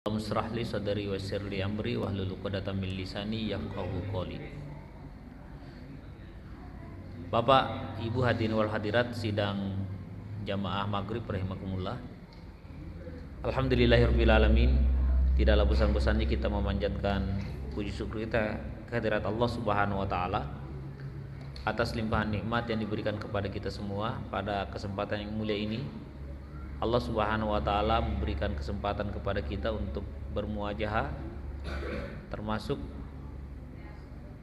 Allahumma shrah li sadri wa yassir li amri wahlul 'uqdatam min lisani yafqahu qawli. Bapak, Ibu hadirin wal hadirat sidang jamaah maghrib rahimakumullah. Alhamdulillahirabbil alamin. Tidaklah bosan-bosannya kita memanjatkan puji syukur kita kehadirat Allah Subhanahu wa taala atas limpahan nikmat yang diberikan kepada kita semua pada kesempatan yang mulia ini. Allah Subhanahu wa taala memberikan kesempatan kepada kita untuk bermuajahah, termasuk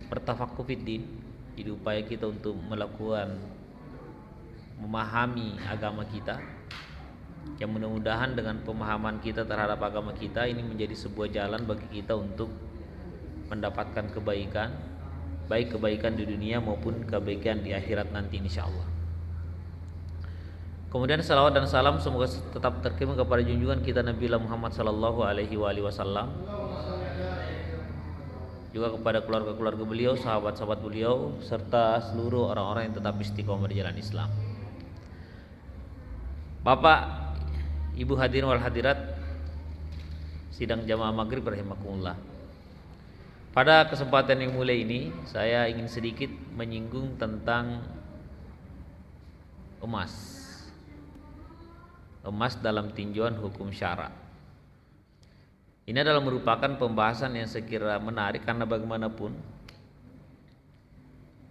bertafaqquh fiddin. Jadi upaya kita untuk melakukan memahami agama kita, yang mudah-mudahan dengan pemahaman kita terhadap agama kita ini menjadi sebuah jalan bagi kita untuk mendapatkan kebaikan, baik kebaikan di dunia maupun kebaikan di akhirat nanti insyaallah. Kemudian salawat dan salam semoga tetap terkirim kepada junjungan kita Nabi Muhammad sallallahu alaihi wasallam, juga kepada keluarga-keluarga beliau, sahabat-sahabat beliau, serta seluruh orang-orang yang tetap istiqomah di jalan Islam. Bapak, Ibu hadirin wal hadirat sidang jamaah maghrib rahimakumullah. Pada kesempatan yang mulia ini saya ingin sedikit menyinggung tentang emas dalam tinjauan hukum syara. Ini adalah merupakan pembahasan yang sekira menarik karena bagaimanapun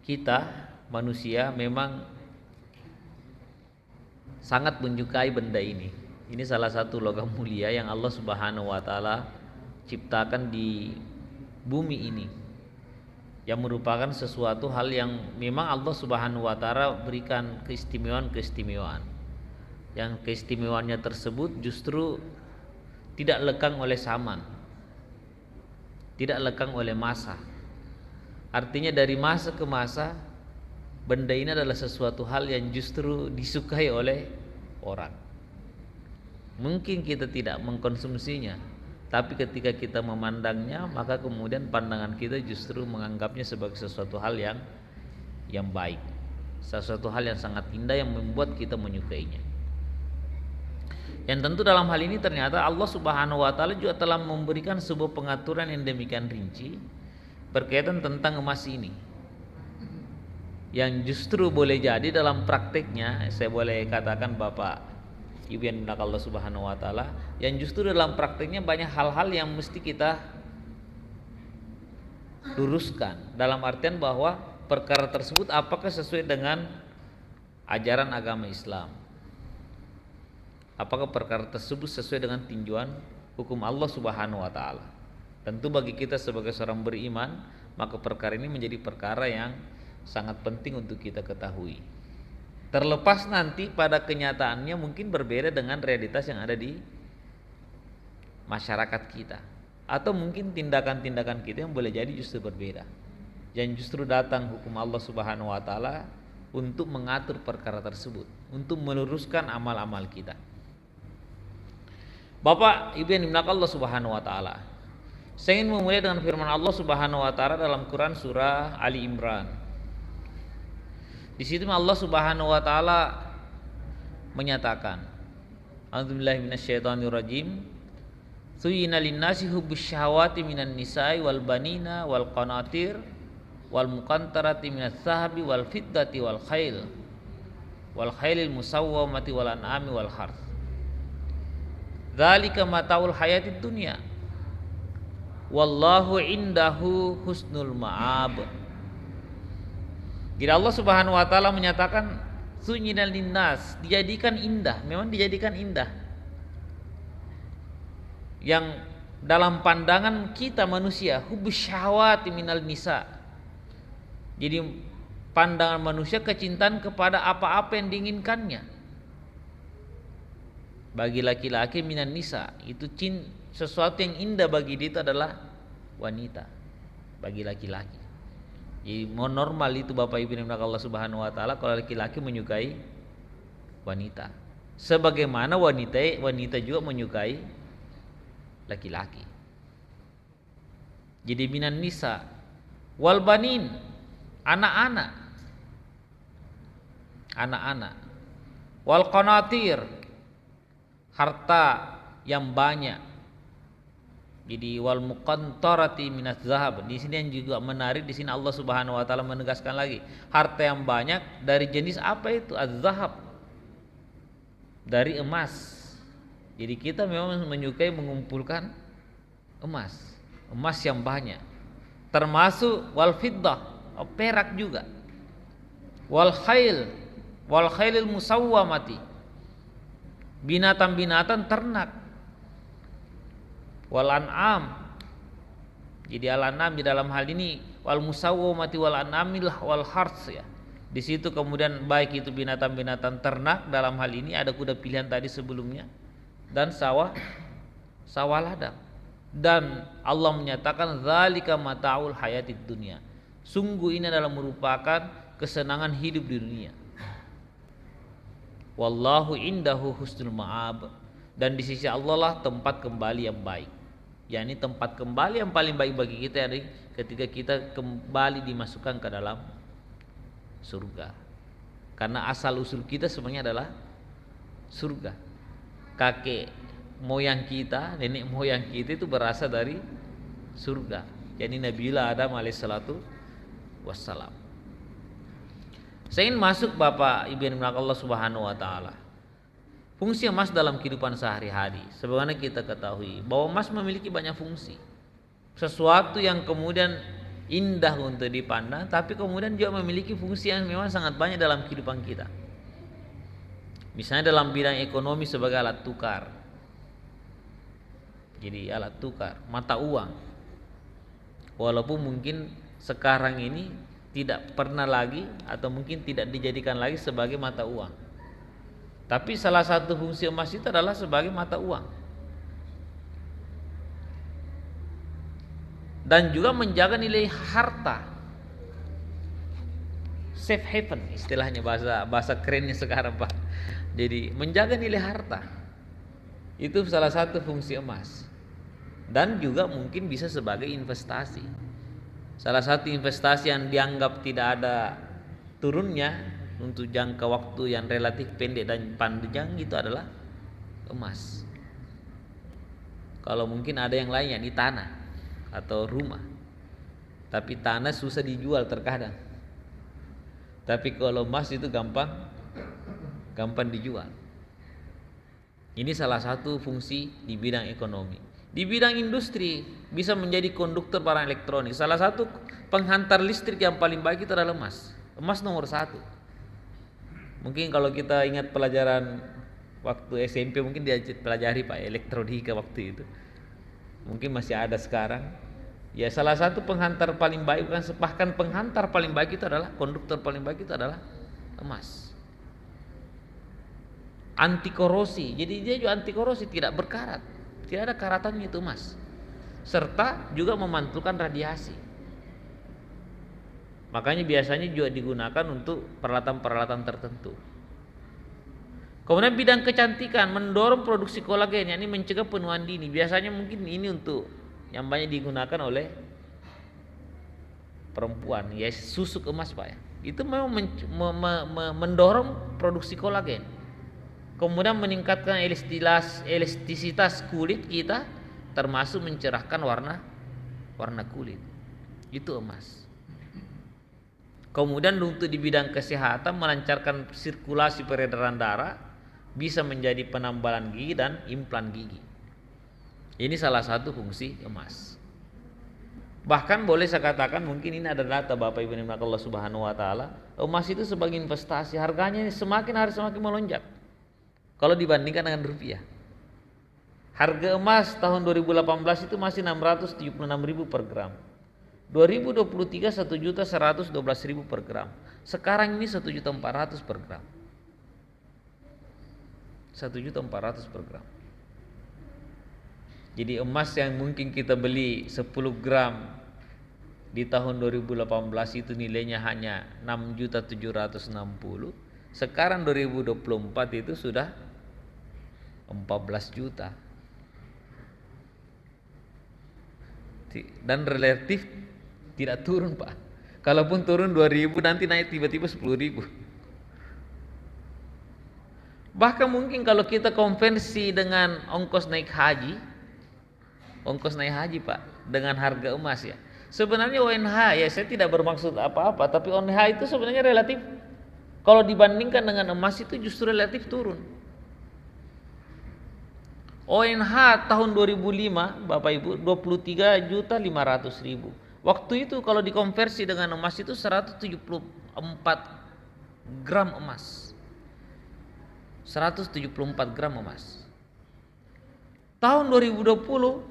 kita manusia memang sangat menyukai benda ini. Ini salah satu logam mulia yang Allah Subhanahu wa taala ciptakan di bumi ini, yang merupakan sesuatu hal yang memang Allah Subhanahu wa taala berikan keistimewaan. Yang keistimewaannya tersebut justru tidak lekang oleh zaman, tidak lekang oleh masa. Artinya dari masa ke masa benda ini adalah sesuatu hal yang justru disukai oleh orang. Mungkin kita tidak mengkonsumsinya, tapi ketika kita memandangnya maka kemudian pandangan kita justru menganggapnya sebagai sesuatu hal yang baik, sesuatu hal yang sangat indah yang membuat kita menyukainya. Yang tentu dalam hal ini ternyata Allah Subhanahu wa taala juga telah memberikan sebuah pengaturan yang demikian rinci berkaitan tentang emas ini, yang justru boleh jadi dalam prakteknya, saya boleh katakan Bapak Ibu yang dimuliakan Allah Subhanahu wa taala, yang justru dalam prakteknya banyak hal-hal yang mesti kita luruskan, dalam artian bahwa perkara tersebut apakah sesuai dengan ajaran agama Islam, apakah perkara tersebut sesuai dengan tinjauan hukum Allah Subhanahu wa taala. Tentu bagi kita sebagai seorang beriman, maka perkara ini menjadi perkara yang sangat penting untuk kita ketahui. Terlepas nanti pada kenyataannya mungkin berbeda dengan realitas yang ada di masyarakat kita, atau mungkin tindakan-tindakan kita yang boleh jadi justru berbeda. Yang justru datang hukum Allah Subhanahu wa taala untuk mengatur perkara tersebut, untuk meluruskan amal-amal kita. Bapak Ibu yang dimuliakan Allah Subhanahu wa taala, saya ingin memulai dengan firman Allah Subhanahu wa taala dalam Quran surah Ali Imran. Di situ Allah Subhanahu wa taala menyatakan, A'udzubillahi minasyaitonirrajim. Suyyina lin-nasi hubbus syahawati minan nisa'i wal banina wal qanatir wal muqantarati minaz zahabi wal fiddati wal khailil musawwamati wal an'ami wal harth. Dzalika mataul hayatid dunya wallahu indahu husnul ma'ab. Jadi Allah Subhanahu wa taala menyatakan sunyinal linnas, dijadikan indah, memang dijadikan indah. Yang dalam pandangan kita manusia, hubbus syahawati minal nisa. Jadi pandangan manusia kecintaan kepada apa-apa yang diinginkannya. Bagi laki-laki minan nisa, itu sesuatu yang indah bagi dia itu adalah wanita. Bagi laki-laki. Jadi normal itu Bapak Ibu yang dimuliakan Allah Subhanahu wa taala kalau laki-laki menyukai wanita. Sebagaimana wanita juga menyukai laki-laki. Jadi minan nisa wal banin, anak-anak. Wal qanatir, harta yang banyak, Jadi wal muqantarati minaz zahab. Di sini yang juga menarik, di sini Allah Subhanahu wa taala menegaskan lagi, harta yang banyak dari jenis apa itu? Az-zahab. Dari emas. Jadi kita memang menyukai mengumpulkan emas. Emas yang banyak. Termasuk wal fiddah, perak juga. Wal khailil musawwamati. Binatang-binatang ternak. Wal an'am. Jadi al an'am di dalam hal ini wal musawwamati wal an'amil wal hars ya. Di situ kemudian baik itu binatang-binatang ternak, dalam hal ini ada kuda pilihan tadi sebelumnya, dan sawah ladang. Dan Allah menyatakan zalika mata'ul hayatid dunya. Sungguh ini adalah merupakan kesenangan hidup di dunia. Wallahu indahu husnul ma'ab. Dan di sisi Allah lah tempat kembali yang baik. yakni tempat kembali yang paling baik bagi kita ketika kita kembali dimasukkan ke dalam surga. Karena asal usul kita sebenarnya adalah surga. Kakek moyang kita, nenek moyang kita itu berasal dari surga. Jadi Nabiullah Adam alaihissalatu wassalam. Saya ingin masuk Bapak Ibu yang dimuliakan Allah Subhanahu wa taala. Fungsi emas dalam kehidupan sehari-hari. Sebagaimana kita ketahui bahwa emas memiliki banyak fungsi. Sesuatu yang kemudian indah untuk dipandang, tapi kemudian juga memiliki fungsi yang memang sangat banyak dalam kehidupan kita. Misalnya dalam bidang ekonomi sebagai alat tukar. Jadi alat tukar, mata uang. Walaupun mungkin sekarang ini tidak pernah lagi atau mungkin tidak dijadikan lagi sebagai mata uang. Tapi salah satu fungsi emas itu adalah sebagai mata uang. Dan juga menjaga nilai harta. Safe haven istilahnya, bahasa kerennya sekarang Pak. Jadi menjaga nilai harta. Itu salah satu fungsi emas. Dan juga mungkin bisa sebagai investasi. Salah satu investasi yang dianggap tidak ada turunnya untuk jangka waktu yang relatif pendek dan panjang itu adalah emas. Kalau mungkin ada yang lain yakni tanah atau rumah. Tapi tanah susah dijual terkadang. Tapi kalau emas itu gampang dijual. Ini salah satu fungsi di bidang ekonomi. Di bidang industri bisa menjadi konduktor barang elektronik. Salah satu penghantar listrik yang paling baik itu adalah emas. Emas nomor 1. Mungkin kalau kita ingat pelajaran waktu SMP mungkin dia pelajari Pak elektronika waktu itu. Mungkin masih ada sekarang. Ya salah satu penghantar paling baik, bahkan penghantar paling baik itu adalah, konduktor paling baik itu adalah emas. Anti korosi. Jadi dia juga anti korosi, tidak berkarat. Tidak ada karatannya itu emas. Serta juga memantulkan radiasi. Makanya biasanya juga digunakan untuk peralatan-peralatan tertentu. Kemudian bidang kecantikan, mendorong produksi kolagen, yakni mencegah penuaan dini. Biasanya mungkin ini untuk yang banyak digunakan oleh perempuan, ya susuk emas Pak ya. Itu memang mendorong produksi kolagen. Kemudian meningkatkan elastisitas kulit kita, termasuk mencerahkan warna kulit. Itu emas. Kemudian untuk di bidang kesehatan, melancarkan sirkulasi peredaran darah, bisa menjadi penambalan gigi dan implan gigi. Ini salah satu fungsi emas. Bahkan boleh saya katakan, mungkin ini ada data Bapak Ibu yang dimuliakan Allah Subhanahu wa taala, emas itu sebagai investasi harganya semakin hari semakin melonjak kalau dibandingkan dengan rupiah. Harga emas tahun 2018 itu masih 676.000 per gram. 2023 1.112.000 per gram. Sekarang ini 1.400.000 per gram. 1.400.000 per gram. Jadi emas yang mungkin kita beli 10 gram di tahun 2018 itu nilainya hanya 6.760.000. Sekarang 2024 itu sudah 14 juta. Dan relatif tidak turun Pak. Kalaupun turun 2.000 nanti naik tiba-tiba 10.000. Bahkan mungkin kalau kita konversi dengan ongkos naik haji, ongkos naik haji Pak dengan harga emas ya. Sebenarnya ONH ya, saya tidak bermaksud apa-apa, tapi ONH itu sebenarnya relatif, kalau dibandingkan dengan emas itu justru relatif turun. ONH tahun 2005 Bapak Ibu 23.500.000. Waktu itu kalau dikonversi dengan emas itu 174 gram emas. 174 gram emas. Tahun 2020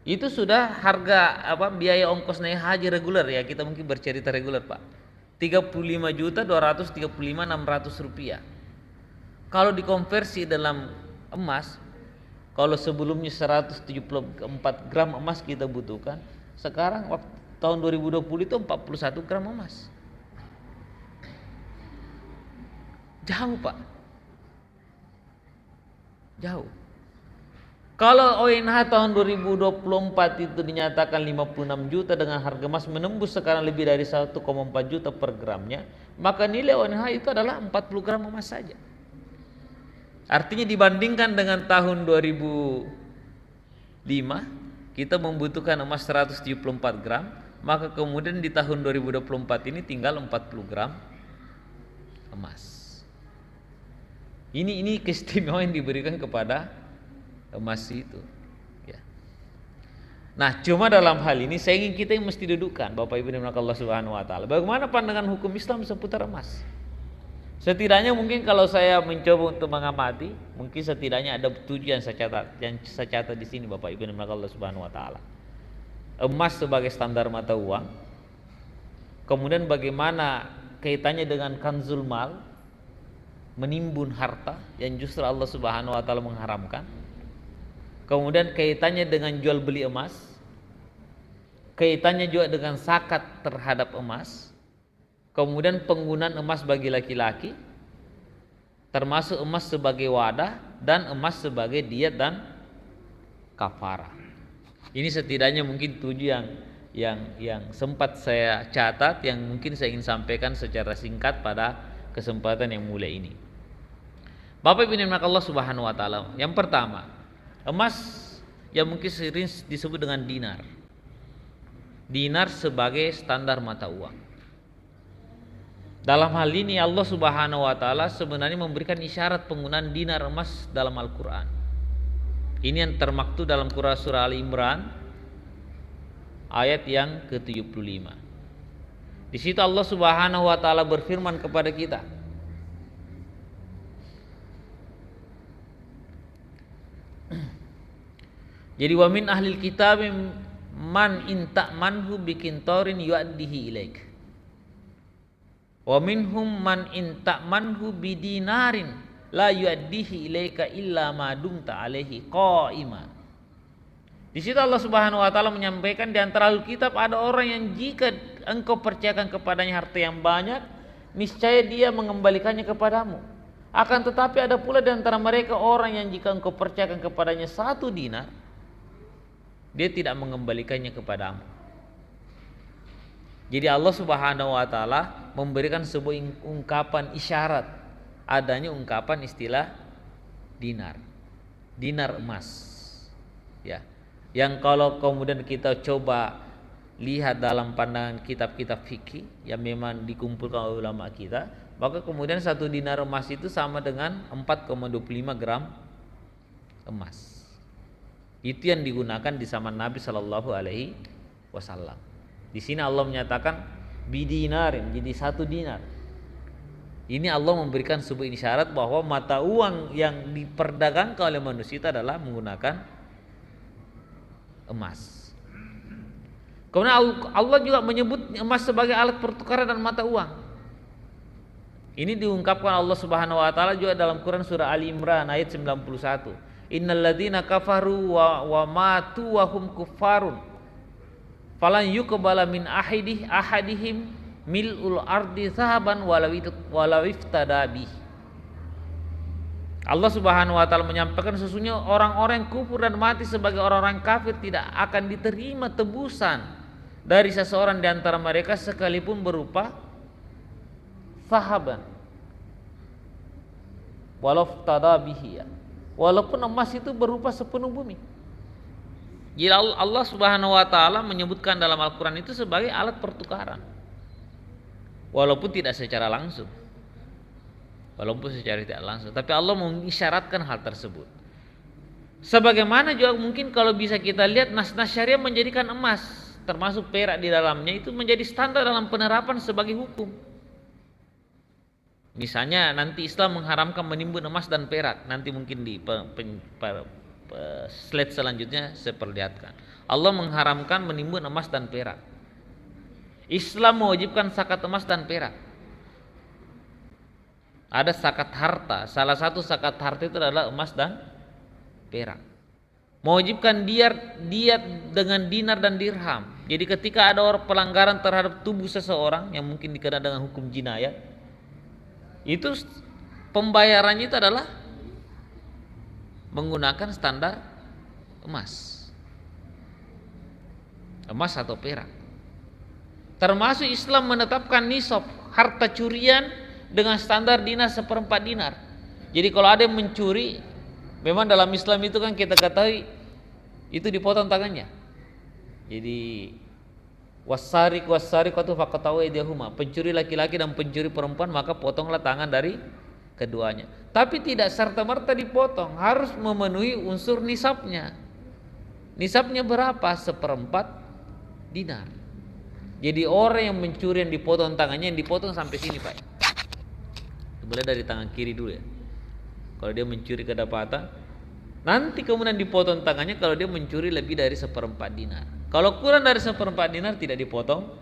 itu sudah harga biaya ongkos naik haji reguler ya, kita mungkin bercerita reguler Pak. 35.235.600 rupiah. Kalau dikonversi dalam emas, kalau sebelumnya 174 gram emas kita butuhkan, sekarang waktu tahun 2020 itu 41 gram emas. Jauh Pak, jauh. Kalau ONH tahun 2024 itu dinyatakan 56 juta dengan harga emas menembus sekarang lebih dari 1,4 juta per gramnya, maka nilai ONH itu adalah 40 gram emas saja. Artinya dibandingkan dengan tahun 2005 kita membutuhkan emas 174 gram, maka kemudian di tahun 2024 ini tinggal 40 gram emas. Ini keistimewaan yang diberikan kepada emas itu ya. Nah, cuma dalam hal ini saya ingin kita yang mesti dudukkan Bapak Ibu dimana Allah Subhanahu wa taala. Bagaimana pandangan hukum Islam seputar emas? Setidaknya mungkin kalau saya mencoba untuk mengamati, mungkin setidaknya ada 7 yang saya catat di sini Bapak Ibu dimana Allah Subhanahu wa taala. Emas sebagai standar mata uang. Kemudian bagaimana kaitannya dengan kanzul mal, menimbun harta yang justru Allah Subhanahu wa taala mengharamkan. Kemudian kaitannya dengan jual beli emas, kaitannya juga dengan zakat terhadap emas, kemudian penggunaan emas bagi laki-laki, termasuk emas sebagai wadah dan emas sebagai diat dan kafarah. Ini setidaknya mungkin 7 yang sempat saya catat, yang mungkin saya ingin sampaikan secara singkat pada kesempatan yang mulia ini. Bapak Ibu yang dimuliakan Allah Subhanahu wa taala, yang pertama, emas yang mungkin sering disebut dengan dinar. Dinar sebagai standar mata uang. Dalam hal ini Allah Subhanahu wa taala sebenarnya memberikan isyarat penggunaan dinar emas dalam Al-Qur'an. Ini yang termaktub dalam surah Ali Imran ayat yang ke-75. Di situ Allah Subhanahu wa taala berfirman kepada kita, jadi wa min ahlil kitab man inta manhu bikintorin yu'addihi ilaik. Wa minhum man inta manhu bidinarin la yu'addihi ilaika illa ma dumta alaihi qa'ima. Di situ Allah Subhanahu wa taala menyampaikan di antara ahlul kitab ada orang yang jika engkau percayakan kepadanya harta yang banyak, niscaya dia mengembalikannya kepadamu. Akan tetapi ada pula di antara mereka orang yang jika engkau percayakan kepadanya 1 dinar, dia tidak mengembalikannya kepadamu. Jadi Allah Subhanahu wa taala memberikan sebuah ungkapan isyarat adanya ungkapan istilah dinar. Dinar emas. Ya. Yang kalau kemudian kita coba lihat dalam pandangan kitab-kitab fikih yang memang dikumpulkan oleh ulama kita, maka kemudian 1 dinar emas itu sama dengan 4,25 gram emas. Itu yang digunakan di zaman Nabi Shallallahu Alaihi Wasallam. Di sini Allah menyatakan bidinarin, jadi 1 dinar. Ini Allah memberikan sebuah isyarat bahwa mata uang yang diperdagangkan oleh manusia itu adalah menggunakan emas. Kemudian Allah juga menyebut emas sebagai alat pertukaran dan mata uang. Ini diungkapkan Allah Subhanahu wa taala juga dalam Quran surah Ali Imran ayat 91. Innalladzina kafaru wa matu wa hum kuffarun falan yuqbala min ahadihim mil'ul ardi zahaban walau iftada bih. Allah Subhanahu wa taala menyampaikan sesungguhnya orang-orang yang kufur dan mati sebagai orang-orang kafir tidak akan diterima tebusan dari seseorang di antara mereka sekalipun berupa sahaban walau iftada bihi, ya. Walaupun emas itu berupa sepenuh bumi. Jadi Allah Subhanahu wa taala menyebutkan dalam Al-Qur'an itu sebagai alat pertukaran. Walaupun tidak secara langsung. Walaupun secara tidak langsung, tapi Allah mengisyaratkan hal tersebut. Sebagaimana juga mungkin kalau bisa kita lihat nas-nas syariah menjadikan emas termasuk perak di dalamnya itu menjadi standar dalam penerapan sebagai hukum. Misalnya nanti Islam mengharamkan menimbun emas dan perak. Nanti mungkin di slide selanjutnya saya perlihatkan. Allah mengharamkan menimbun emas dan perak. Islam mewajibkan zakat emas dan perak. Ada zakat harta. Salah satu zakat harta itu adalah emas dan perak. Mewajibkan diat dengan dinar dan dirham. Jadi ketika ada orang pelanggaran terhadap tubuh seseorang yang mungkin dikenal dengan hukum jinayat, itu pembayarannya itu adalah menggunakan standar emas atau perak. Termasuk Islam menetapkan nisab harta curian dengan standar dinar 1/4 dinar. Jadi kalau ada yang mencuri, memang dalam Islam itu kan kita ketahui itu dipotong tangannya. Jadi wasariqatu faqta'u aydiyahuma, pencuri laki-laki dan pencuri perempuan maka potonglah tangan dari keduanya. Tapi tidak serta-merta dipotong, harus memenuhi unsur nisabnya. Nisabnya berapa? 1/4 dinar. Jadi orang yang mencuri yang dipotong tangannya, yang dipotong sampai sini, Pak. Mulai dari tangan kiri dulu ya. Kalau dia mencuri kedapatan, nanti kemudian dipotong tangannya kalau dia mencuri lebih dari 1/4 dinar. Kalau kurang dari 1/4 dinar tidak dipotong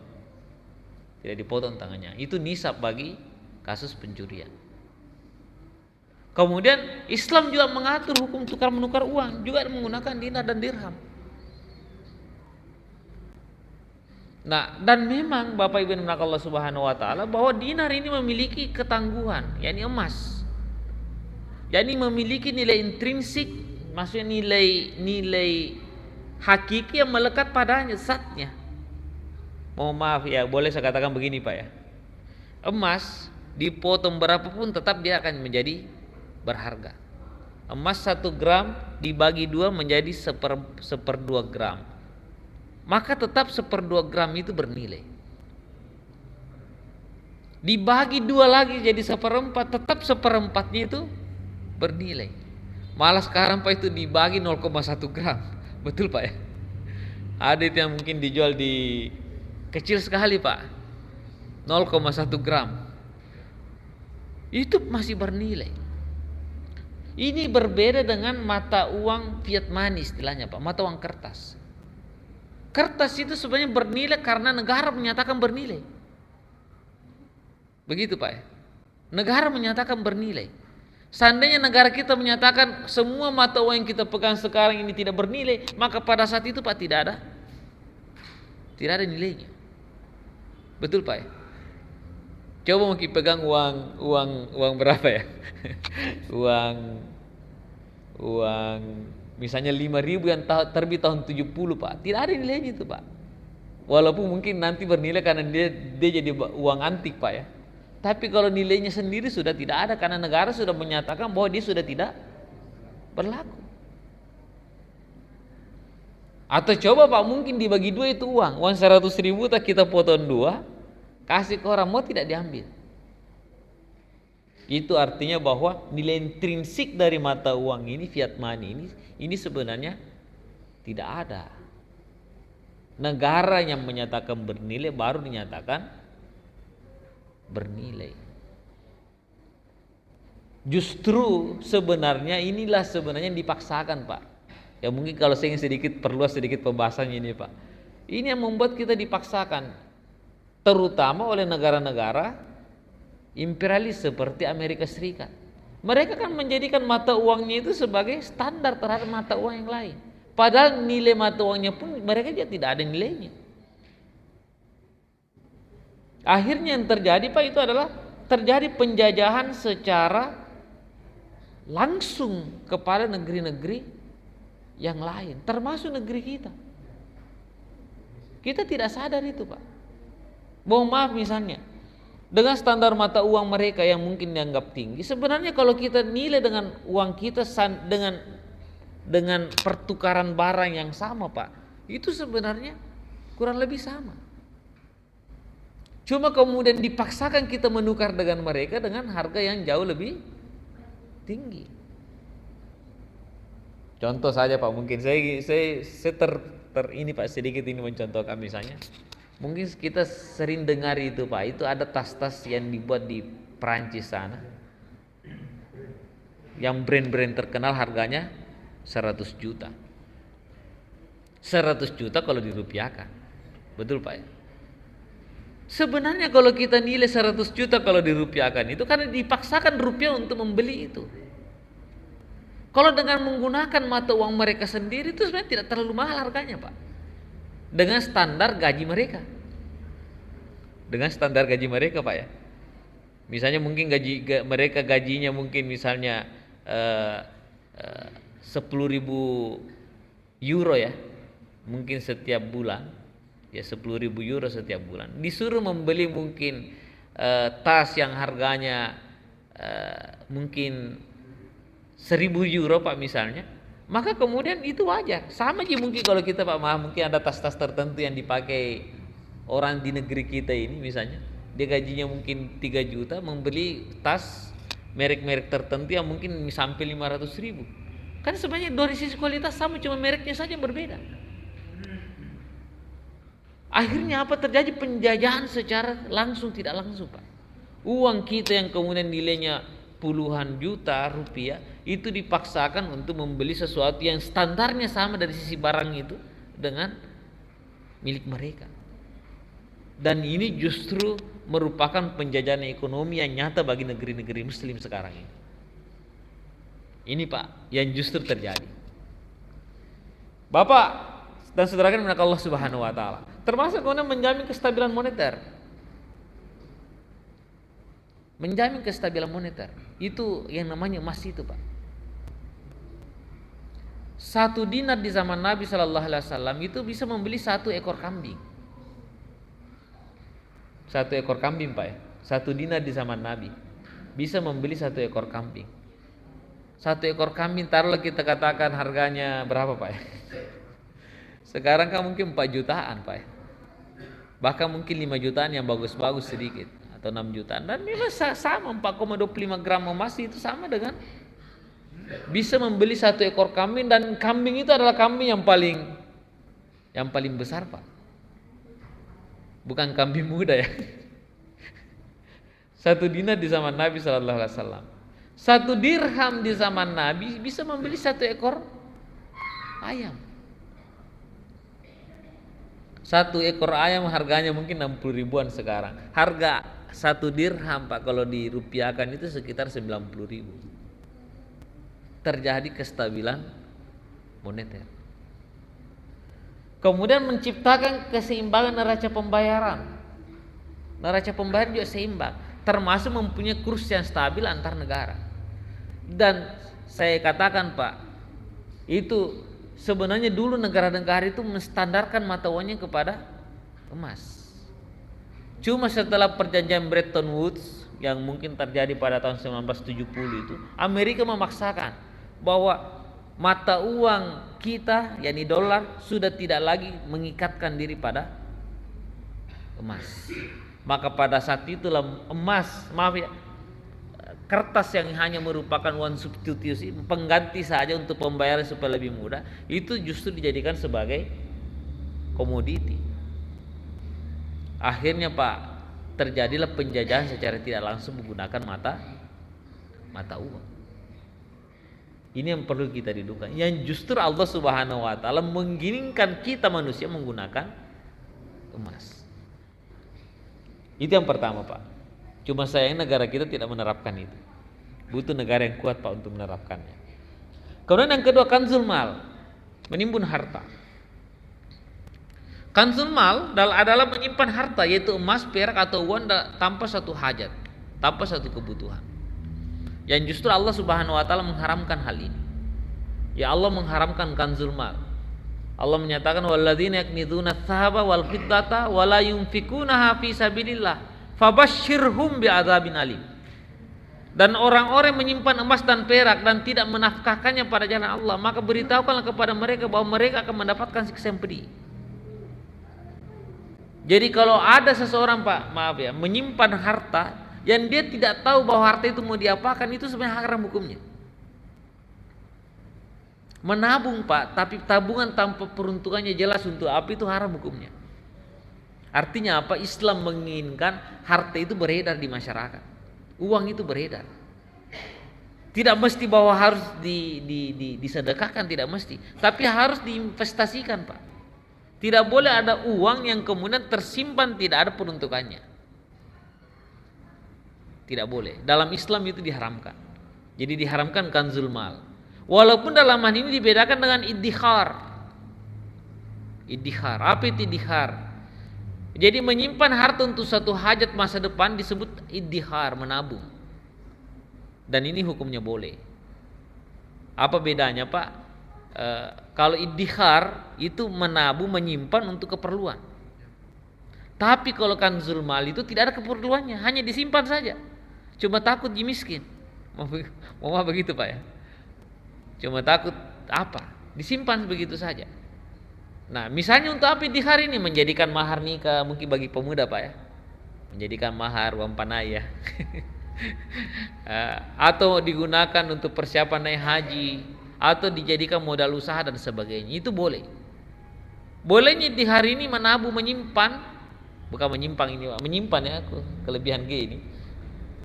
tangannya. Itu nisab bagi kasus pencurian. Kemudian Islam juga mengatur hukum tukar menukar uang juga menggunakan dinar dan dirham. Nah, dan memang Bapak Ibu yang Allah Subhanahu wa taala bahwa dinar ini memiliki ketangguhan, yakni emas. Yakni memiliki nilai intrinsik, maksudnya nilai hakiki yang melekat padanya zatnya. Mohon maaf ya, boleh saya katakan begini, Pak ya. Emas dipotong berapapun tetap dia akan menjadi berharga. Emas 1 gram dibagi 2 menjadi 1/2 gram. Maka tetap 1/2 gram itu bernilai. Dibagi 2 lagi jadi 1/4, tetap 1/4-nya itu bernilai. Malah sekarang Pak itu dibagi 0,1 gram. Betul Pak ya? Ada itu yang mungkin dijual di kecil sekali Pak, 0,1 gram. Itu masih bernilai. Ini berbeda dengan mata uang fiat money istilahnya Pak, mata uang kertas. Kertas itu sebenarnya bernilai karena negara menyatakan bernilai. Begitu Pak ya? Negara menyatakan bernilai. Seandainya negara kita menyatakan semua mata uang yang kita pegang sekarang ini tidak bernilai, maka pada saat itu Pak tidak ada nilainya. Betul Pak ya? Coba mungkin pegang uang berapa ya? uang misalnya 5.000 yang terbit tahun 70 Pak, tidak ada nilainya itu Pak. Walaupun mungkin nanti bernilai karena dia jadi uang antik Pak ya. Tapi kalau nilainya sendiri sudah tidak ada karena negara sudah menyatakan bahwa dia sudah tidak berlaku. Atau coba Pak, mungkin dibagi 2 itu uang 100.000 kita potong 2, kasih ke orang, mau tidak diambil. Itu artinya bahwa nilai intrinsik dari mata uang ini, fiat money ini sebenarnya tidak ada. Negara yang menyatakan bernilai baru dinyatakan bernilai. Justru sebenarnya inilah sebenarnya yang dipaksakan Pak. Ya mungkin kalau saya ingin sedikit perluas sedikit pembahasannya ini Pak. Ini yang membuat kita dipaksakan, terutama oleh negara-negara imperialis seperti Amerika Serikat. Mereka kan menjadikan mata uangnya itu sebagai standar terhadap mata uang yang lain. Padahal nilai mata uangnya pun mereka juga tidak ada nilainya. Akhirnya yang terjadi Pak itu adalah terjadi penjajahan secara langsung kepada negeri-negeri yang lain, termasuk negeri kita. Kita tidak sadar itu Pak. Mohon maaf misalnya, dengan standar mata uang mereka yang mungkin dianggap tinggi, sebenarnya kalau kita nilai dengan uang kita dengan pertukaran barang yang sama, Pak, itu sebenarnya kurang lebih sama. Cuma kemudian dipaksakan kita menukar dengan mereka dengan harga yang jauh lebih tinggi. Contoh saja, Pak, mungkin saya ini, Pak, sedikit ini mencontohkan. Misalnya mungkin kita sering dengar itu, Pak, itu ada tas-tas yang dibuat di Perancis sana yang brand-brand terkenal, harganya 100 juta. 100 juta kalau dirupiahkan. Betul, Pak ya? Sebenarnya kalau kita nilai 100 juta kalau dirupiahkan itu karena dipaksakan rupiah untuk membeli itu. Kalau dengan menggunakan mata uang mereka sendiri itu sebenarnya tidak terlalu mahal harganya, Pak. Dengan standar gaji mereka. Dengan standar gaji mereka, Pak ya. Misalnya mungkin mereka gajinya mungkin misalnya 10.000 euro ya, mungkin setiap bulan ya, 10.000 euro setiap bulan, disuruh membeli mungkin tas yang harganya mungkin 1.000 euro, Pak, misalnya, maka kemudian itu wajar. Sama aja mungkin kalau kita, Pak, mungkin ada tas-tas tertentu yang dipakai orang di negeri kita ini, misalnya dia gajinya mungkin 3 juta membeli tas merek-merek tertentu yang mungkin sampai 500.000. Kan sebenarnya dari sisi kualitas sama, cuma mereknya saja yang berbeda. Akhirnya apa terjadi? Penjajahan secara langsung tidak langsung, Pak. Uang kita yang kemudian nilainya puluhan juta rupiah itu dipaksakan untuk membeli sesuatu yang standarnya sama dari sisi barang itu dengan milik mereka. Dan ini justru merupakan penjajahan ekonomi yang nyata bagi negeri-negeri muslim sekarang ini. Ini, Pak, yang justru terjadi. Bapak dan saudara kan Allah Subhanahu wa taala, termasuk kemudian menjamin kestabilan moneter. Menjamin kestabilan moneter itu yang namanya emas itu, Pak. 1 dinar di zaman Nabi Shallallahu Alaihi Wasallam itu bisa membeli 1 ekor kambing. 1 ekor kambing, Pak ya. 1 dinar di zaman Nabi bisa membeli 1 ekor kambing. 1 ekor kambing taruhlah kita katakan harganya berapa, Pak ya? Sekarang kan mungkin 4 jutaan, Pak ya. Bahkan mungkin 5 jutaan yang bagus-bagus sedikit, atau 6 jutaan. Dan memang sama 4,25 gram emas itu sama dengan bisa membeli 1 ekor kambing, dan kambing itu adalah kambing yang paling besar, Pak. Bukan kambing muda ya. 1 dinar di zaman Nabi Sallallahu Alaihi Wasallam. 1 dirham di zaman Nabi bisa membeli 1 ekor ayam. 1 ekor ayam harganya mungkin 60 ribuan sekarang. Harga 1 dirham, Pak, kalau dirupiahkan itu sekitar 90 ribu. Terjadi kestabilan moneter. Kemudian menciptakan keseimbangan neraca pembayaran. Neraca pembayaran juga seimbang, termasuk mempunyai kurs yang stabil antar negara. Dan saya katakan, Pak, itu sebenarnya dulu negara-negara itu menstandarkan mata uangnya kepada emas. Cuma setelah perjanjian Bretton Woods yang mungkin terjadi pada tahun 1970 itu, Amerika memaksakan bahwa mata uang kita, yakni dolar, sudah tidak lagi mengikatkan diri pada emas. Maka pada saat itulah emas, kertas yang hanya merupakan uang substitusi, pengganti saja untuk pembayaran supaya lebih mudah, itu justru dijadikan sebagai komoditi. Akhirnya, Pak, terjadilah penjajahan secara tidak langsung menggunakan mata uang. Ini yang perlu kita diduga. Yang justru Allah Subhanahu wa taala menginginkan kita manusia menggunakan emas. Itu yang pertama, Pak. Cuma sayang negara kita tidak menerapkan itu. Butuh negara yang kuat, Pak, untuk menerapkannya. Kemudian yang kedua, kanzul mal, menimbun harta. Kanzul mal adalah menyimpan harta, yaitu emas, perak atau uang tanpa satu hajat, tanpa satu kebutuhan. Yang justru Allah Subhanahu wa taala mengharamkan hal ini. Ya, Allah mengharamkan kanzul mal. Allah menyatakan walladzina yaknizuna adz-dzahaba wal fiddata wa la yunfikunaha fi sabilillah fabashshirhum bi'adzabin alim. Dan orang-orang menyimpan emas dan perak dan tidak menafkahkannya pada jalan Allah, maka beritahukanlah kepada mereka bahwa mereka akan mendapatkan siksa yang pedih. Jadi kalau ada seseorang, Pak, maaf ya, menyimpan harta yang dia tidak tahu bahwa harta itu mau diapakan, itu sebenarnya haram hukumnya. Menabung, Pak, tapi tabungan tanpa peruntukannya jelas untuk apa, itu haram hukumnya. Artinya apa? Islam menginginkan harta itu beredar di masyarakat, uang itu beredar. Tidak mesti bahwa harus disedekahkan, tidak mesti, tapi harus diinvestasikan, Pak. Tidak boleh ada uang yang kemudian tersimpan tidak ada peruntukannya. Tidak boleh. Dalam Islam itu diharamkan. Jadi diharamkan kanzul mal. Walaupun dalam hal ini dibedakan dengan iddikhar. Iddikhar, apa itu iddikhar? Jadi menyimpan harta untuk satu hajat masa depan disebut iddikhar, menabung. Dan ini hukumnya boleh. Apa bedanya, Pak? Kalau iddikhar itu menabung, menyimpan untuk keperluan. Tapi kalau kanzul mal itu tidak ada keperluannya, hanya disimpan saja. Cuma takut miskin. Mau begitu, Pak ya? Cuma takut apa? Disimpan begitu saja. Nah, misalnya untuk apa iddikhar ini? Menjadikan mahar nikah, mungkin bagi pemuda, Pak ya. Menjadikan mahar uang panai ya. Atau digunakan untuk persiapan naik haji, atau dijadikan modal usaha dan sebagainya. Itu boleh. Bolehnya di hari ini menabung, menyimpan, bukan menyimpang ini, menyimpan ya, kelebihan G ini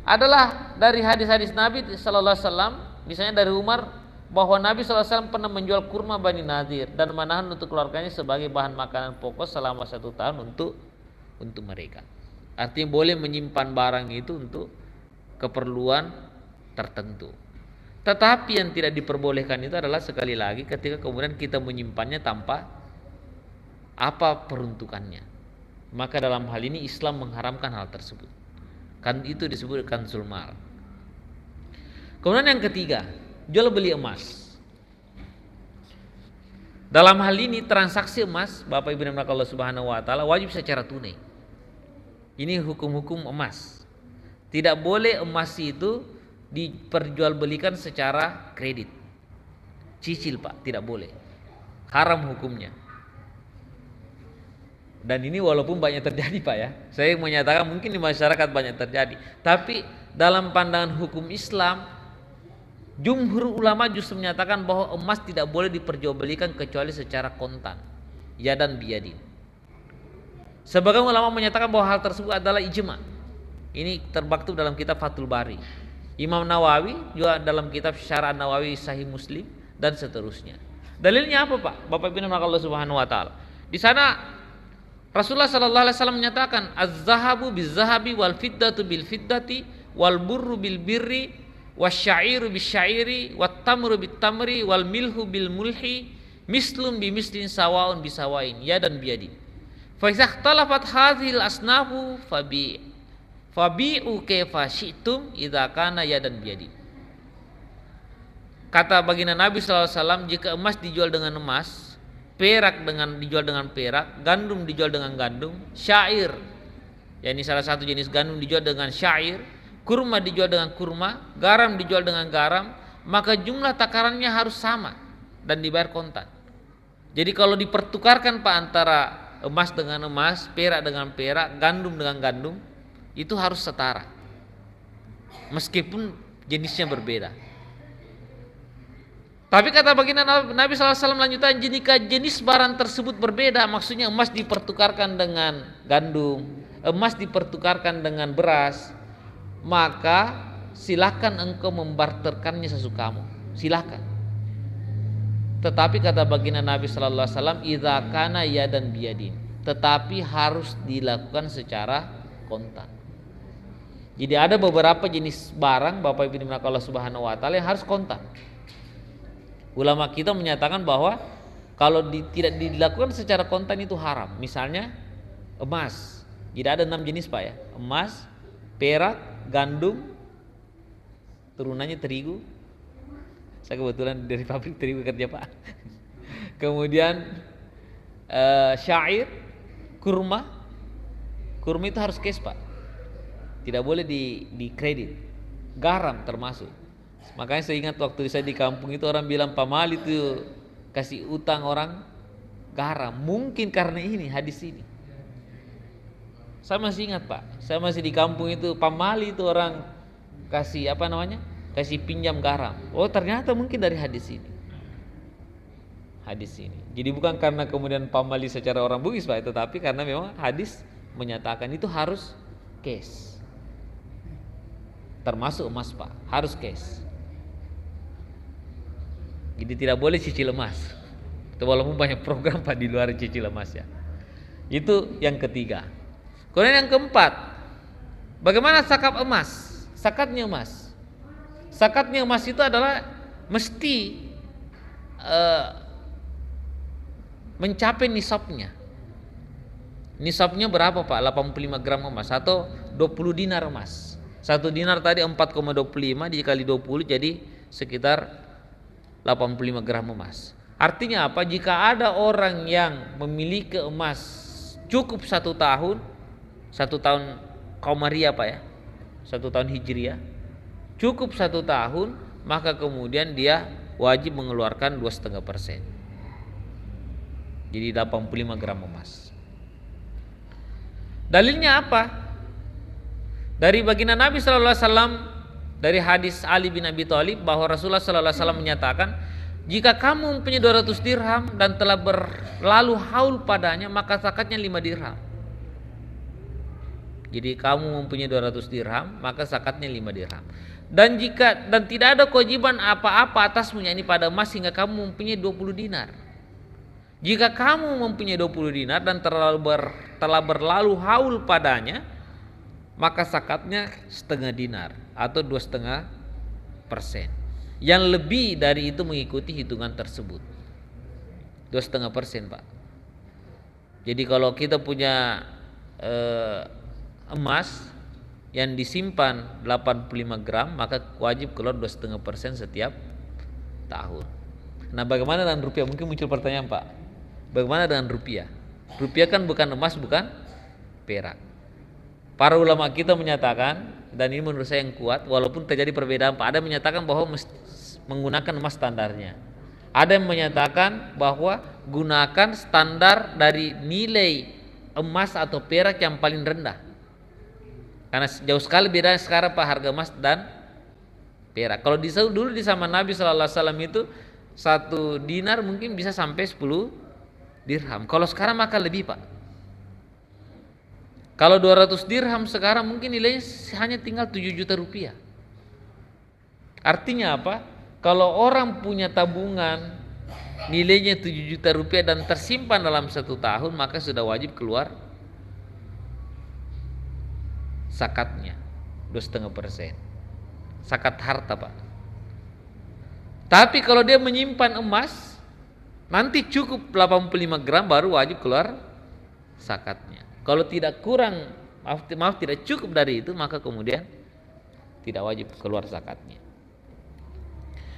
adalah dari hadis-hadis Nabi sallallahu alaihi wasallam, misalnya dari Umar, bahwa Nabi sallallahu alaihi wasallam pernah menjual kurma Bani Nadir dan menahan untuk keluarganya sebagai bahan makanan pokok selama 1 tahun untuk mereka. Artinya boleh menyimpan barang itu untuk keperluan tertentu. Tetapi yang tidak diperbolehkan itu adalah sekali lagi ketika kemudian kita menyimpannya tanpa apa peruntukannya. Maka dalam hal ini Islam mengharamkan hal tersebut. Kan itu disebut kanzul mal. Kemudian yang ketiga, jual beli emas. Dalam hal ini transaksi emas, Bapak Ibu yang Allah Subhanahu wa taala, wajib secara tunai. Ini hukum-hukum emas. Tidak boleh emas itu diperjualbelikan secara kredit, cicil, Pak, tidak boleh, haram hukumnya. Dan ini walaupun banyak terjadi, Pak ya, saya menyatakan mungkin di masyarakat banyak terjadi, tapi dalam pandangan hukum Islam, jumhur ulama justru menyatakan bahwa emas tidak boleh diperjualbelikan kecuali secara kontan, yadan biyadin. Sebagian ulama menyatakan bahwa hal tersebut adalah ijma. Ini termaktub dalam kitab Fathul Bari. Imam Nawawi juga dalam kitab Syarah Nawawi Sahih Muslim dan seterusnya. Dalilnya apa, Pak? Bapak Ibu Allah Subhanahu wa taala. Di sana Rasulullah sallallahu alaihi wasallam menyatakan az-zahabu biz-zahabi wal fiddatu bil fiddati wal burru bil birri wasyairu bis-syairi wat tamru bit tamri wal milhu bil mulhi mislun bi mislin sawaun bi sawain yadan biyadin. Fa idza ikhtalafat hadhil asnafu fabi'u kaifa syi'tum idza kana yadan biyadin. Kata baginda Nabi sallallahu alaihi wasallam, jika emas dijual dengan emas, perak dijual dengan perak, gandum dijual dengan gandum, syair, yakni salah satu jenis gandum dijual dengan syair, kurma dijual dengan kurma, garam dijual dengan garam, maka jumlah takarannya harus sama dan dibayar kontan. Jadi kalau dipertukarkan, Pak, antara emas dengan emas, perak dengan perak, gandum dengan gandum, itu harus setara, meskipun jenisnya berbeda. Tapi kata baginda Nabi SAW lanjutan, jika jenis barang tersebut berbeda, maksudnya emas dipertukarkan dengan gandum, emas dipertukarkan dengan beras, maka silakan engkau membarterkannya sesukamu, silakan. Tetapi kata baginda Nabi SAW, idza kana yadan biyadin, tetapi harus dilakukan secara kontan. Jadi ada beberapa jenis barang, Bapak Ibu dimana Allah Subhanahu wa taala, yang harus kontan. Ulama kita menyatakan bahwa kalau tidak dilakukan secara kontan itu haram. Misalnya emas, jadi ada 6 jenis, Pak ya, emas, perak, gandum, turunannya terigu. Saya kebetulan dari pabrik terigu kerja, Pak. Kemudian syair, kurma itu harus cash, Pak, tidak boleh di kredit. garam termasuk. Makanya saya ingat waktu saya di kampung itu orang bilang pamali itu kasih utang orang garam. Mungkin karena ini hadis ini. Saya masih ingat Pak, saya masih di kampung itu pamali itu orang kasih apa namanya? Kasih pinjam garam. Oh ternyata mungkin dari hadis ini. Hadis ini. Jadi bukan karena kemudian pamali secara orang Bugis Pak, tetapi karena memang hadis menyatakan itu harus cash. Termasuk emas Pak, harus cash. Jadi tidak boleh cicil emas. Itu walaupun banyak program Pak di luar cicil emas ya. Itu yang ketiga. Kemudian yang keempat, bagaimana sakap emas? Sakatnya emas. Sakatnya emas itu adalah mesti mencapai nisabnya. Nisabnya berapa Pak? 85 gram emas atau 20 dinar emas. 1 dinar tadi 4,25 dikali 20 jadi sekitar 85 gram emas. Artinya apa? Jika ada orang yang memiliki emas cukup 1 tahun, 1 tahun Qamariyah Pak ya, 1 tahun Hijriah, cukup 1 tahun, maka kemudian dia wajib mengeluarkan 2,5%. Jadi 85 gram emas. Dalilnya apa? Dari baginda Nabi sallallahu alaihi wasallam, dari hadis Ali bin Abi Thalib bahwa Rasulullah sallallahu alaihi wasallam menyatakan, jika kamu mempunyai 200 dirham dan telah berlalu haul padanya, maka zakatnya 5 dirham. Jadi kamu mempunyai 200 dirham, maka zakatnya 5 dirham. Dan tidak ada kewajiban apa-apa atasmu yakni pada emas hingga kamu mempunyai 20 dinar. Jika kamu mempunyai 20 dinar dan telah berlalu haul padanya, maka zakatnya setengah dinar atau 2,5%. Yang lebih dari itu mengikuti hitungan tersebut. 2,5% Pak. Jadi kalau kita punya emas yang disimpan 85 gram, maka wajib keluar 2,5% setiap tahun. Nah bagaimana dengan rupiah? Mungkin muncul pertanyaan Pak, bagaimana dengan rupiah? Rupiah kan bukan emas, bukan perak. Para ulama kita menyatakan, dan ini menurut saya yang kuat, walaupun terjadi perbedaan Pak, ada yang menyatakan bahwa menggunakan emas standarnya, ada yang menyatakan bahwa gunakan standar dari nilai emas atau perak yang paling rendah. Karena jauh sekali beda sekarang Pak harga emas dan perak. Kalau dulu di zaman Nabi sallallahu alaihi wasallam itu 1 dinar mungkin bisa sampai 10 dirham. Kalau sekarang maka lebih Pak. Kalau 200 dirham sekarang mungkin nilainya hanya tinggal 7 juta rupiah. Artinya apa? Kalau orang punya tabungan nilainya 7 juta rupiah dan tersimpan dalam 1 tahun, maka sudah wajib keluar zakatnya 2,5%. Zakat harta Pak. Tapi kalau dia menyimpan emas, nanti cukup 85 gram baru wajib keluar zakatnya. Kalau tidak kurang, maaf tidak cukup dari itu, maka kemudian tidak wajib keluar zakatnya.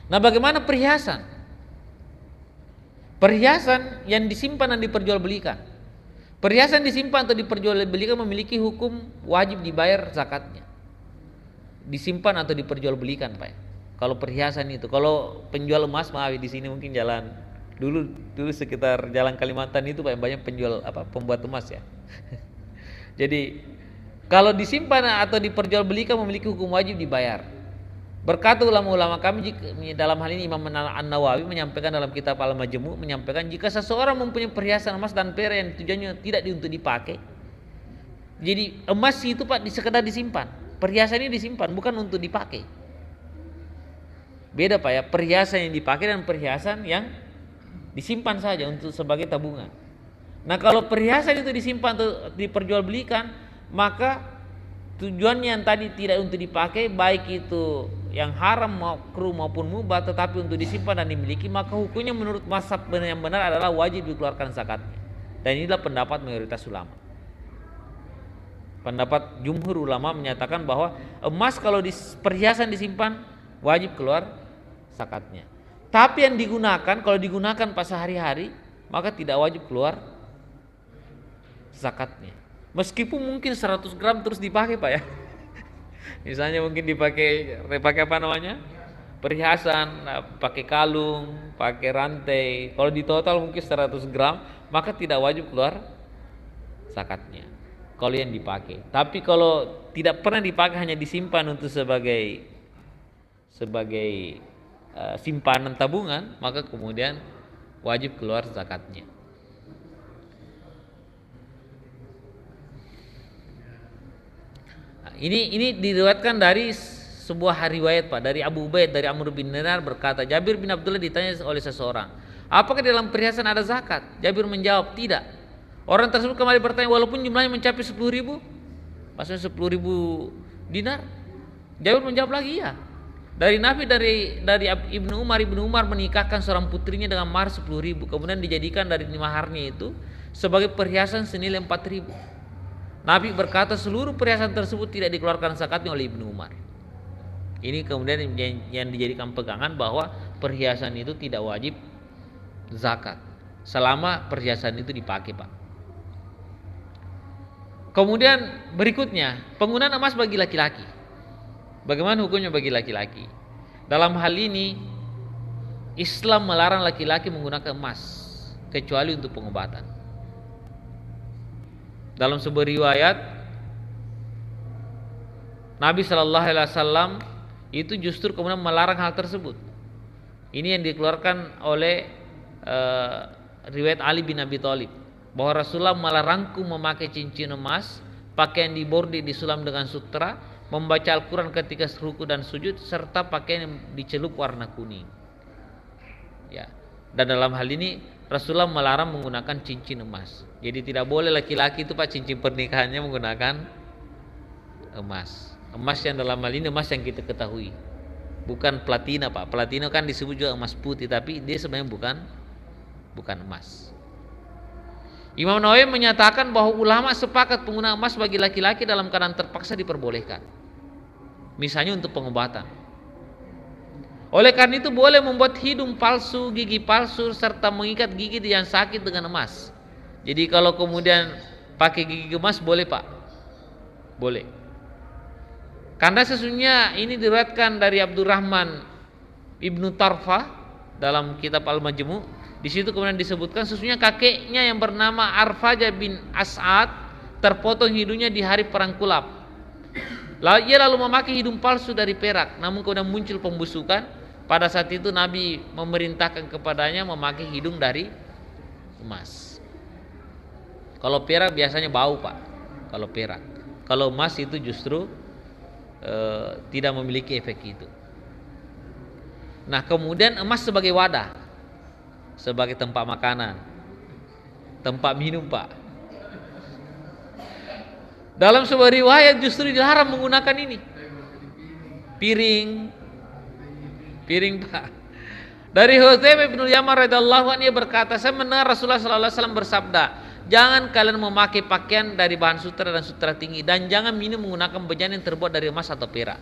Nah bagaimana perhiasan? Perhiasan yang disimpan dan diperjualbelikan. Perhiasan disimpan atau diperjualbelikan memiliki hukum wajib dibayar zakatnya. Disimpan atau diperjualbelikan Pak. Kalau perhiasan itu, kalau penjual emas, maaf di sini mungkin jalan dulu sekitar Jalan Kalimantan itu Pak, banyak penjual pembuat emas ya. Jadi kalau disimpan atau diperjualbelikan memiliki hukum wajib dibayar. Berkata ulama-ulama kami dalam hal ini Imam An-Nawawi menyampaikan dalam kitab Al-Majmu' menyampaikan jika seseorang mempunyai perhiasan emas dan perak yang tujuannya tidak untuk dipakai. Jadi emas itu Pak sekedar disimpan. Perhiasan ini disimpan bukan untuk dipakai. Beda Pak ya, perhiasan yang dipakai dan perhiasan yang disimpan saja untuk sebagai tabungan. Nah kalau perhiasan itu disimpan atau diperjualbelikan, maka tujuannya yang tadi tidak untuk dipakai, baik itu yang haram makruh maupun mubah, tetapi untuk disimpan dan dimiliki, maka hukumnya menurut mazhab yang benar adalah wajib dikeluarkan zakatnya. Dan inilah pendapat mayoritas ulama. Pendapat jumhur ulama menyatakan bahwa emas kalau perhiasan disimpan wajib keluar zakatnya. Tapi yang digunakan, kalau digunakan pas sehari-hari, maka tidak wajib keluar zakatnya. Meskipun mungkin 100 gram terus dipakai Pak ya. Misalnya mungkin dipakai apa namanya? Perhiasan, pakai kalung, pakai rantai. Kalau di total mungkin 100 gram, maka tidak wajib keluar zakatnya. Kalau yang dipakai. Tapi kalau tidak pernah dipakai, hanya disimpan untuk sebagai simpanan tabungan, maka kemudian wajib keluar zakatnya. Nah, ini diriwayatkan dari sebuah riwayat Pak, dari Abu Ubaid, dari Amr bin Dinar berkata, Jabir bin Abdullah ditanya oleh seseorang, apakah dalam perhiasan ada zakat? Jabir menjawab, tidak. Orang tersebut kembali bertanya, walaupun jumlahnya mencapai 10.000, maksudnya 10.000 dinar? Jabir menjawab lagi, ya. Dari Nabi, dari Ibnu Umar menikahkan seorang putrinya dengan mahar 10.000, kemudian dijadikan dari maharnya itu sebagai perhiasan senilai 4.000. Nabi berkata seluruh perhiasan tersebut tidak dikeluarkan zakatnya oleh Ibnu Umar. Ini kemudian yang dijadikan pegangan bahwa perhiasan itu tidak wajib zakat selama perhiasan itu dipakai, Pak. Kemudian berikutnya, penggunaan emas bagi laki-laki. Bagaimana hukumnya bagi laki-laki? Dalam hal ini Islam melarang laki-laki menggunakan emas kecuali untuk pengobatan. Dalam sebuah riwayat, Nabi Shallallahu Alaihi Wasallam itu justru kemudian melarang hal tersebut. Ini yang dikeluarkan oleh riwayat Ali bin Abi Thalib, bahwa Rasulullah melarangku memakai cincin emas, pakaian dibordir disulam dengan sutra, membaca Al-Quran ketika ruku dan sujud, serta pakaian yang dicelup warna kuning. Ya. Dan dalam hal ini Rasulullah melarang menggunakan cincin emas. Jadi tidak boleh laki-laki itu Pak cincin pernikahannya menggunakan emas. Emas yang dalam hal ini emas yang kita ketahui, bukan platina Pak. Platina kan disebut juga emas putih, tapi dia sebenarnya bukan emas. Imam Nawawi menyatakan bahwa ulama sepakat penggunaan emas bagi laki-laki dalam keadaan terpaksa diperbolehkan, misalnya untuk pengobatan. Oleh karena itu boleh membuat hidung palsu, gigi palsu, serta mengikat gigi yang sakit dengan emas. Jadi kalau kemudian pakai gigi emas boleh Pak, boleh. Karena sesungguhnya ini diriwayatkan dari Abdurrahman Ibnu Tarfah dalam kitab Al-Majmu'. Di situ kemudian disebutkan sesungguhnya kakeknya yang bernama Arfaja bin As'ad terpotong hidungnya di hari perang Kulab. Ia lalu memakai hidung palsu dari perak, namun kemudian muncul pembusukan. Pada saat itu Nabi memerintahkan kepadanya memakai hidung dari emas. Kalau perak biasanya bau Pak. Kalau perak, kalau emas itu justru tidak memiliki efek itu. Nah kemudian emas sebagai wadah, sebagai tempat makanan, tempat minum Pak. Dalam sebuah riwayat justru dilarang menggunakan ini, piring Pak. Dari Hudzaifah bin Yaman radhiyallahu anhu berkata, saya mendengar Rasulullah sallallahu alaihi wasallam bersabda, jangan kalian memakai pakaian dari bahan sutra dan sutra tinggi, dan jangan minum menggunakan bejana yang terbuat dari emas atau perak,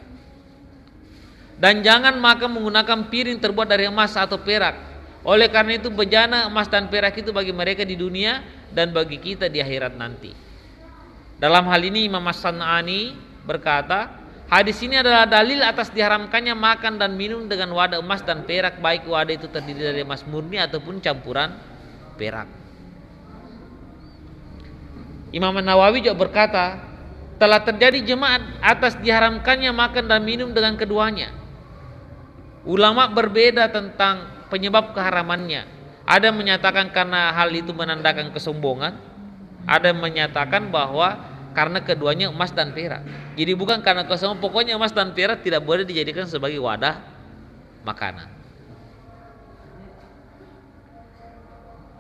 dan jangan makan menggunakan piring terbuat dari emas atau perak. Oleh karena itu bejana, emas dan perak itu bagi mereka di dunia dan bagi kita di akhirat nanti. Dalam hal ini Imam As-San'ani berkata, hadis ini adalah dalil atas diharamkannya makan dan minum dengan wadah emas dan perak, baik wadah itu terdiri dari emas murni ataupun campuran perak. Imam Nawawi juga berkata, telah terjadi jemaat atas diharamkannya makan dan minum dengan keduanya. Ulama berbeda tentang penyebab keharamannya. Ada yang menyatakan karena hal itu menandakan kesombongan, ada yang menyatakan bahwa karena keduanya emas dan perak. Jadi bukan karena kesombongan, pokoknya emas dan perak tidak boleh dijadikan sebagai wadah makanan.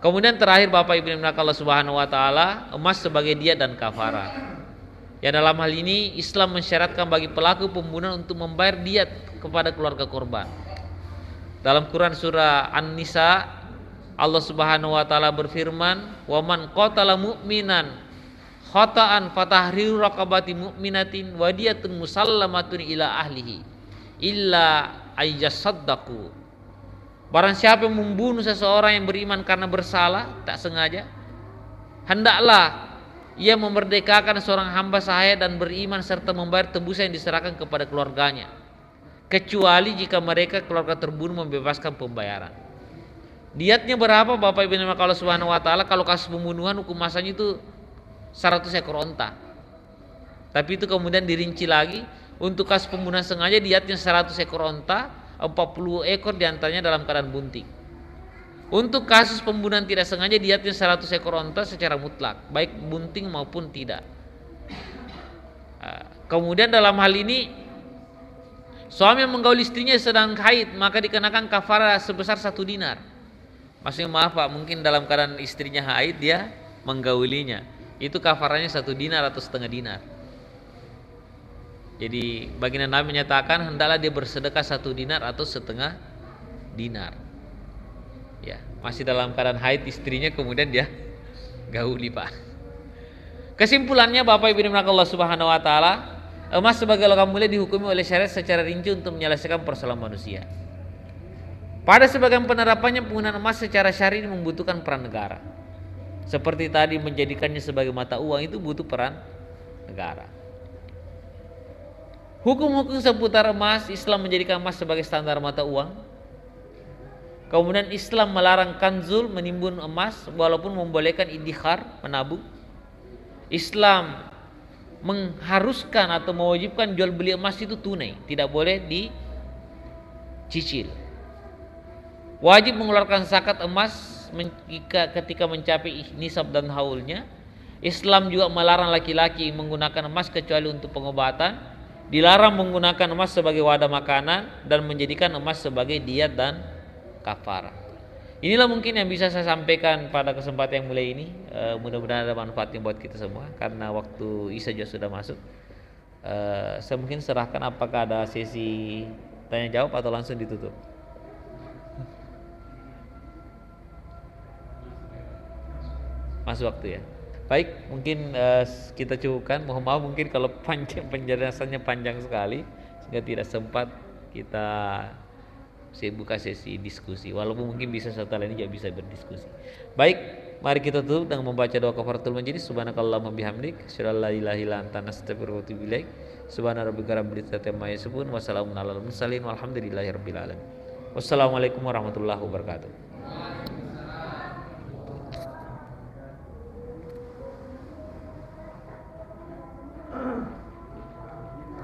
Kemudian terakhir Bapak Ibu yang Allah Subhanahu wa taala, emas sebagai diat dan kafarah. Ya dalam hal ini Islam mensyaratkan bagi pelaku pembunuhan untuk membayar diat kepada keluarga korban. Dalam Quran surah An-Nisa, Allah Subhanahu wa taala berfirman, "Wa man qatala mu'minan khata'an fatahriru raqabati mu'minatin wa diyatun musallamatun ila ahlihi illa ayyasaddaqu." Barang siapa yang membunuh seseorang yang beriman karena bersalah, tak sengaja, hendaklah ia memerdekakan seorang hamba sahaya dan beriman serta membayar tebusan yang diserahkan kepada keluarganya, kecuali jika mereka keluarga terbunuh membebaskan pembayaran. Diyatnya berapa Bapak Ibu yang Allah Subhanahu wa taala? Kalau kasus pembunuhan hukum masanya itu 100 ekor onta. Tapi itu kemudian dirinci lagi, untuk kasus pembunuhan sengaja diyatnya 100 ekor onta, 40 ekor diantaranya dalam keadaan bunting. Untuk kasus pembunuhan tidak sengaja diyatnya 100 ekor onta secara mutlak, baik bunting maupun tidak. Kemudian dalam hal ini suami yang menggauli istrinya sedang haid, maka dikenakan kafarah sebesar 1 dinar. Maksudnya maaf Pak, mungkin dalam keadaan istrinya haid dia menggaulinya, itu kafaranya 1 dinar atau setengah dinar. Jadi baginda Nabi menyatakan hendaklah dia bersedekah 1 dinar atau setengah dinar. Ya, masih dalam keadaan haid istrinya kemudian dia gauli Pak. Kesimpulannya Bapak Ibu yang Allah Subhanahu wa taala, emas sebagai logam mulia dihukumi oleh syariat secara rinci untuk menyelesaikan persoalan manusia. Pada sebagian penerapannya penggunaan emas secara syar'i membutuhkan peran negara. Seperti tadi menjadikannya sebagai mata uang itu butuh peran negara. Hukum-hukum seputar emas, Islam menjadikan emas sebagai standar mata uang. Kemudian Islam melarang kanzul, menimbun emas, walaupun membolehkan iddikhar, menabung. Islam mengharuskan atau mewajibkan jual beli emas itu tunai, tidak boleh dicicil. Wajib mengeluarkan zakat emas ketika mencapai nisab dan haulnya. Islam juga melarang laki-laki menggunakan emas kecuali untuk pengobatan. Dilarang menggunakan emas sebagai wadah makanan dan menjadikan emas sebagai diat dan kafarah. Inilah mungkin yang bisa saya sampaikan pada kesempatan yang mulia ini. Mudah-mudahan ada manfaatnya buat kita semua, karena waktu Isya juga sudah masuk. Saya mungkin serahkan apakah ada sesi tanya jawab atau langsung ditutup. Masuk waktu ya. Baik, mungkin kita cukupkan. Mohon maaf mungkin kalau penjelasannya panjang sekali sehingga tidak sempat kita buka sesi diskusi, walaupun mungkin bisa setelah ini juga bisa berdiskusi. Baik, mari kita tutup dengan membaca doa kafaratul majelis. Subhanakallahumma bihamdik, asyhadu an la ilaha illa anta, astaghfiruka wa atubu ilaik. Subhana rabbika rabbil izzati amma yasifun, wa salamun alal mursalin, walhamdulillahi rabbil alamin. Wassalamualaikum warahmatullahi wabarakatuh.